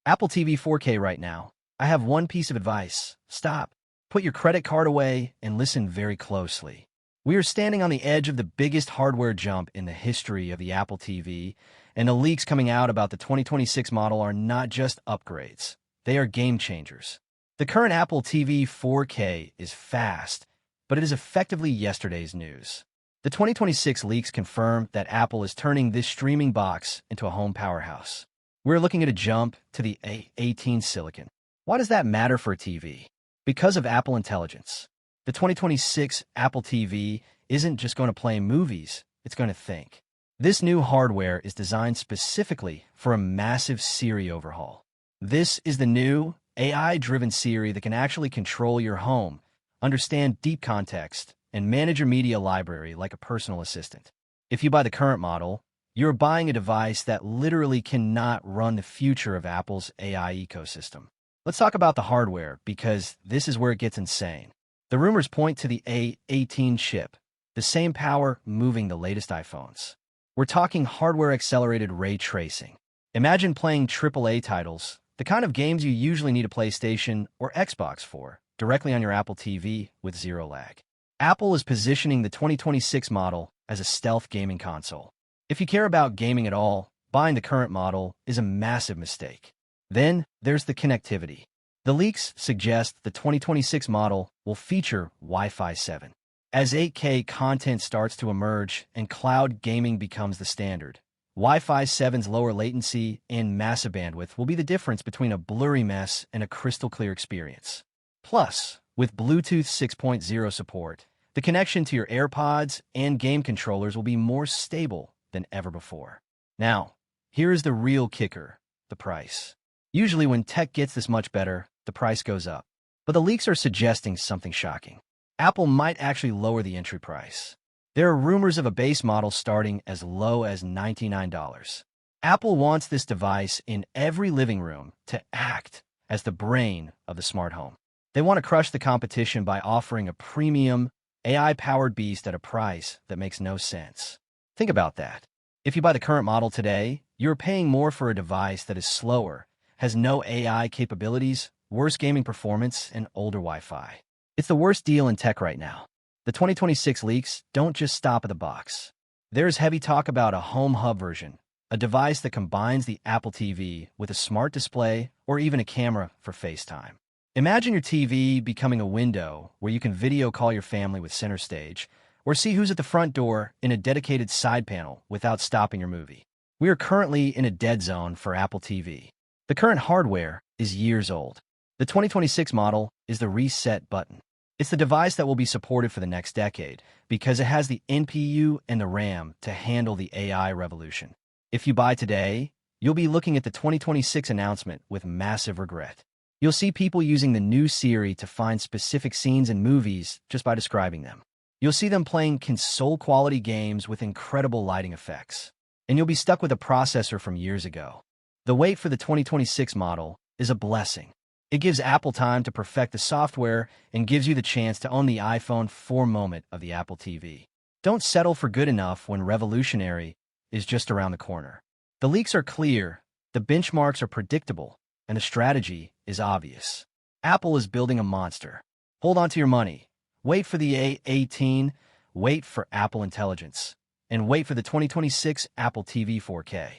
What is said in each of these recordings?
Apple TV 4K right now. I have one piece of advice. Stop. Put your credit card away and listen very closely. We are standing on the edge of the biggest hardware jump in the history of the Apple TV, and the leaks coming out about the 2026 model are not just upgrades. They are game changers. The current Apple TV 4K is fast, but it is effectively yesterday's news. The 2026 leaks confirm that Apple is turning this streaming box into a home powerhouse. We're looking at a jump to the A18 Silicon. Why does that matter for a TV? Because of Apple Intelligence. The 2026 Apple TV isn't just going to play movies, it's going to think. This new hardware is designed specifically for a massive Siri overhaul. This is the new AI-driven Siri that can actually control your home, understand deep context, and manage your media library like a personal assistant. If you buy the current model, you're buying a device that literally cannot run the future of Apple's AI ecosystem. Let's talk about the hardware, because this is where it gets insane. The rumors point to the A18 chip, the same power moving the latest iPhones. We're talking hardware-accelerated ray tracing. Imagine playing AAA titles, the kind of games you usually need a PlayStation or Xbox for, directly on your Apple TV with zero lag. Apple is positioning the 2026 model as a stealth gaming console. If you care about gaming at all, buying the current model is a massive mistake. Then, there's the connectivity. The leaks suggest the 2026 model will feature Wi-Fi 7. As 8K content starts to emerge and cloud gaming becomes the standard, Wi-Fi 7's lower latency and massive bandwidth will be the difference between a blurry mess and a crystal-clear experience. Plus, with Bluetooth 6.0 support, the connection to your AirPods and game controllers will be more stable than ever before. Now, here is the real kicker: the price. Usually when tech gets this much better, the price goes up. But the leaks are suggesting something shocking. Apple might actually lower the entry price. There are rumors of a base model starting as low as $99. Apple wants this device in every living room to act as the brain of the smart home. They want to crush the competition by offering a premium, AI-powered beast at a price that makes no sense. Think about that. If you buy the current model today, you're paying more for a device that is slower, has no AI capabilities, worse gaming performance, and older Wi-Fi. It's the worst deal in tech right now. The 2026 leaks don't just stop at the box. There's heavy talk about a home hub version, a device that combines the Apple TV with a smart display or even a camera for FaceTime. Imagine your TV becoming a window where you can video call your family with center stage, or see who's at the front door in a dedicated side panel without stopping your movie. We are currently in a dead zone for Apple TV. The current hardware is years old. The 2026 model is the reset button. It's the device that will be supported for the next decade because it has the NPU and the RAM to handle the AI revolution. If you buy today, you'll be looking at the 2026 announcement with massive regret. You'll see people using the new Siri to find specific scenes in movies just by describing them. You'll see them playing console-quality games with incredible lighting effects. And you'll be stuck with a processor from years ago. The wait for the 2026 model is a blessing. It gives Apple time to perfect the software and gives you the chance to own the iPhone 4 moment of the Apple TV. Don't settle for good enough when revolutionary is just around the corner. The leaks are clear, the benchmarks are predictable, and the strategy is obvious. Apple is building a monster. Hold on to your money. Wait for the A18, wait for Apple Intelligence, and wait for the 2026 Apple TV 4K.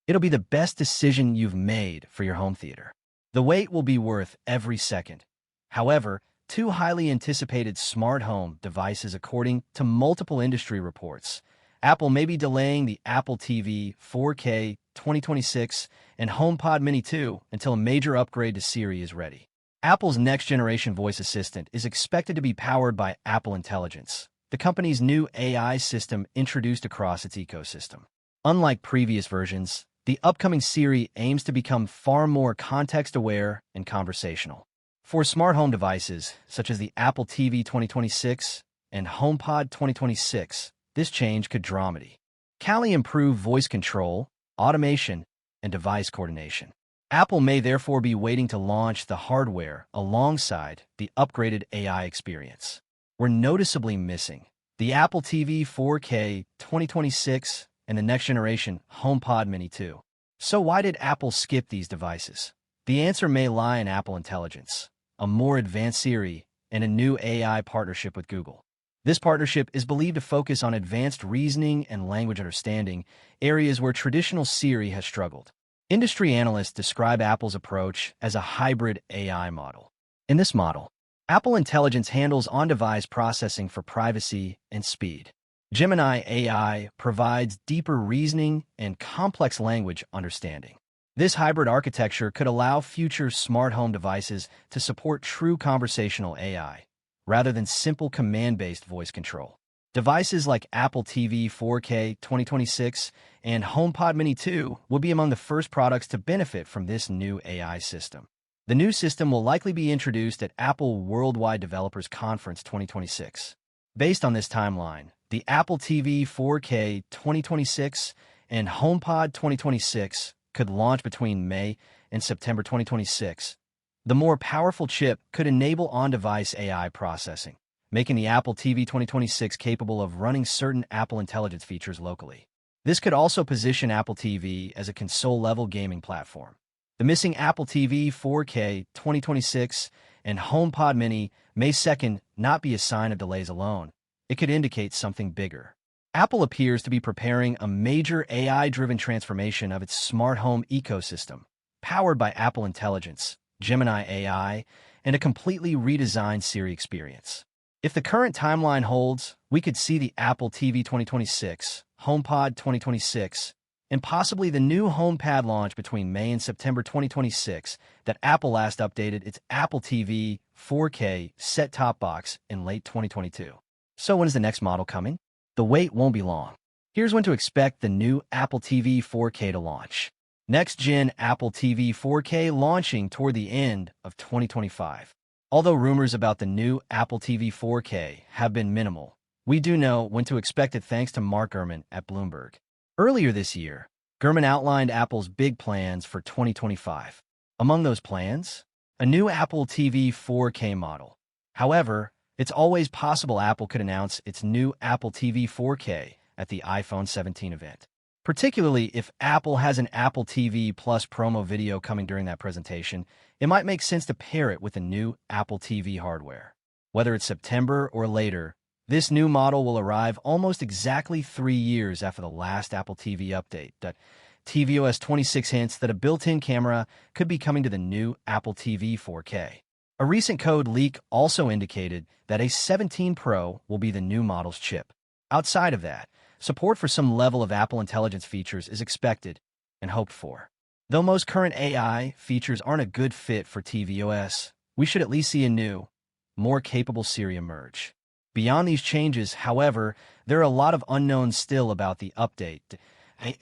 It'll be the best decision you've made for your home theater. The wait will be worth every second. However, two highly anticipated smart home devices, according to multiple industry reports, Apple may be delaying the Apple TV 4K 2026 and HomePod Mini 2 until a major upgrade to Siri is ready. Apple's next-generation voice assistant is expected to be powered by Apple Intelligence, the company's new AI system introduced across its ecosystem. Unlike previous versions, the upcoming Siri aims to become far more context-aware and conversational. For smart home devices, such as the Apple TV 2026 and HomePod 2026, this change could dramatically improve voice control, automation, and device coordination. Apple may therefore be waiting to launch the hardware alongside the upgraded AI experience. We're noticeably missing the Apple TV 4K 2026 and the next-generation HomePod Mini 2. So why did Apple skip these devices? The answer may lie in Apple Intelligence, a more advanced Siri, and a new AI partnership with Google. This partnership is believed to focus on advanced reasoning and language understanding, areas where traditional Siri has struggled. Industry analysts describe Apple's approach as a hybrid AI model. In this model, Apple Intelligence handles on-device processing for privacy and speed. Gemini AI provides deeper reasoning and complex language understanding. This hybrid architecture could allow future smart home devices to support true conversational AI, rather than simple command-based voice control. Devices like Apple TV 4K 2026 and HomePod Mini 2 will be among the first products to benefit from this new AI system. The new system will likely be introduced at Apple Worldwide Developers Conference 2026. Based on this timeline, the Apple TV 4K 2026 and HomePod 2026 could launch between May and September 2026. The more powerful chip could enable on-device AI processing, making the Apple TV 2026 capable of running certain Apple Intelligence features locally. This could also position Apple TV as a console-level gaming platform. The missing Apple TV 4K 2026 and HomePod Mini May 2nd not be a sign of delays alone. It could indicate something bigger. Apple appears to be preparing a major AI-driven transformation of its smart home ecosystem, powered by Apple Intelligence, Gemini AI, and a completely redesigned Siri experience. If the current timeline holds, we could see the Apple TV 2026, HomePod 2026, and possibly the new HomePad launch between May and September 2026 that Apple last updated its Apple TV 4K set-top box in late 2022. So when is the next model coming? The wait won't be long. Here's when to expect the new Apple TV 4K to launch. Next-gen Apple TV 4K launching toward the end of 2025. Although rumors about the new Apple TV 4K have been minimal, we do know when to expect it thanks to Mark Gurman at Bloomberg. Earlier this year, Gurman outlined Apple's big plans for 2025. Among those plans, a new Apple TV 4K model. However, it's always possible Apple could announce its new Apple TV 4K at the iPhone 17 event. Particularly if Apple has an Apple TV Plus promo video coming during that presentation, it might make sense to pair it with the new Apple TV hardware. Whether it's September or later, this new model will arrive almost exactly 3 years after the last Apple TV update. tvOS 26 hints that a built-in camera could be coming to the new Apple TV 4K. A recent code leak also indicated that A17 Pro will be the new model's chip. Outside of that, support for some level of Apple Intelligence features is expected and hoped for. Though most current AI features aren't a good fit for tvOS, we should at least see a new, more capable Siri emerge. Beyond these changes, however, there are a lot of unknowns still about the update.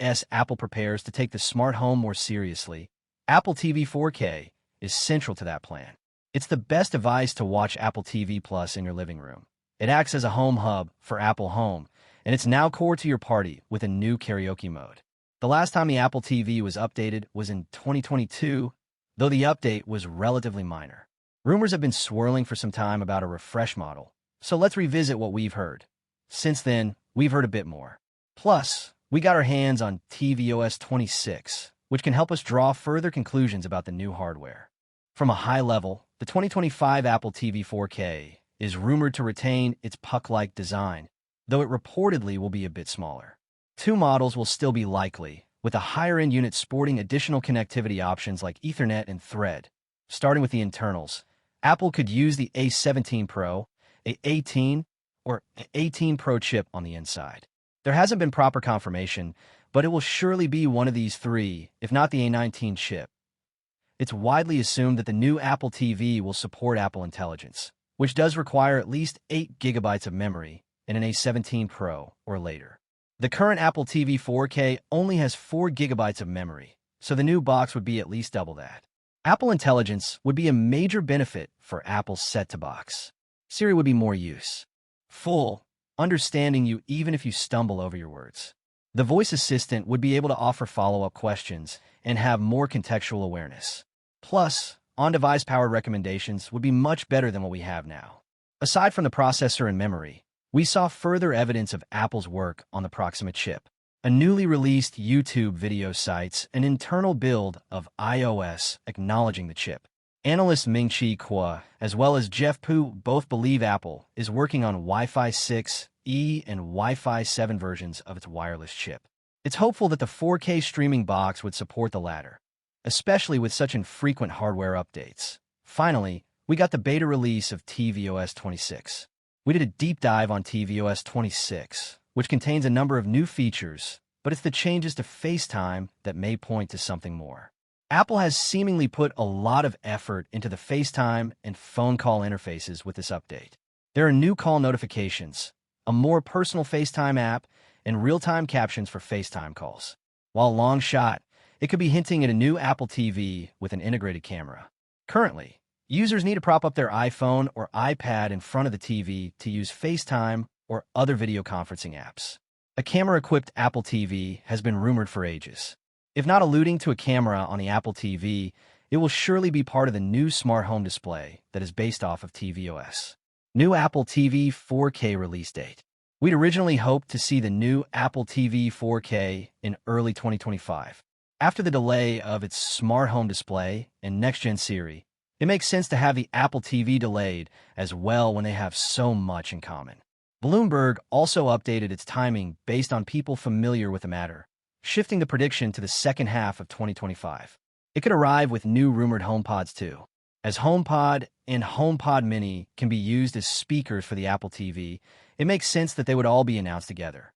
As Apple prepares to take the smart home more seriously, Apple TV 4K is central to that plan. It's the best device to watch Apple TV Plus in your living room. It acts as a home hub for Apple Home, and it's now core to your party with a new karaoke mode. The last time the Apple TV was updated was in 2022, though the update was relatively minor. Rumors have been swirling for some time about a refresh model, so let's revisit what we've heard. Since then, we've heard a bit more. Plus, we got our hands on tvOS 26, which can help us draw further conclusions about the new hardware. From a high level, the 2025 Apple TV 4K is rumored to retain its puck-like design, though it reportedly will be a bit smaller. 2 models will still be likely, with a higher-end unit sporting additional connectivity options like Ethernet and Thread. Starting with the internals, Apple could use the A17 Pro, A18, or A18 Pro chip on the inside. There hasn't been proper confirmation, but it will surely be one of these 3, if not the A19 chip. It's widely assumed that the new Apple TV will support Apple Intelligence, which does require at least 8 GB of memory in an A17 Pro or later. The current Apple TV 4K only has 4 GB of memory, so the new box would be at least double that. Apple Intelligence would be a major benefit for Apple's set-to-box. Siri would be more useful, understanding you even if you stumble over your words. The voice assistant would be able to offer follow-up questions and have more contextual awareness. Plus, on-device power recommendations would be much better than what we have now. Aside from the processor and memory, we saw further evidence of Apple's work on the proximate chip. A newly released YouTube video cites an internal build of iOS acknowledging the chip. Analysts Ming-Chi Kuo, as well as Jeff Pu, both believe Apple is working on Wi-Fi 6E and Wi-Fi 7 versions of its wireless chip. It's hopeful that the 4K streaming box would support the latter, especially with such infrequent hardware updates. Finally, we got the beta release of tvOS 26. We did a deep dive on tvOS 26, which contains a number of new features, but it's the changes to FaceTime that may point to something more. Apple has seemingly put a lot of effort into the FaceTime and phone call interfaces with this update. There are new call notifications, a more personal FaceTime app, and real-time captions for FaceTime calls. While a long shot, it could be hinting at a new Apple TV with an integrated camera. Currently, users need to prop up their iPhone or iPad in front of the TV to use FaceTime or other video conferencing apps. A camera-equipped Apple TV has been rumored for ages. If not alluding to a camera on the Apple TV, it will surely be part of the new smart home display that is based off of tvOS. New Apple TV 4K release date. We'd originally hoped to see the new Apple TV 4K in early 2025. After the delay of its smart home display and next-gen Siri, it makes sense to have the Apple TV delayed as well when they have so much in common. Bloomberg also updated its timing based on people familiar with the matter, shifting the prediction to the second half of 2025. It could arrive with new rumored HomePods too. As HomePod and HomePod Mini can be used as speakers for the Apple TV, it makes sense that they would all be announced together.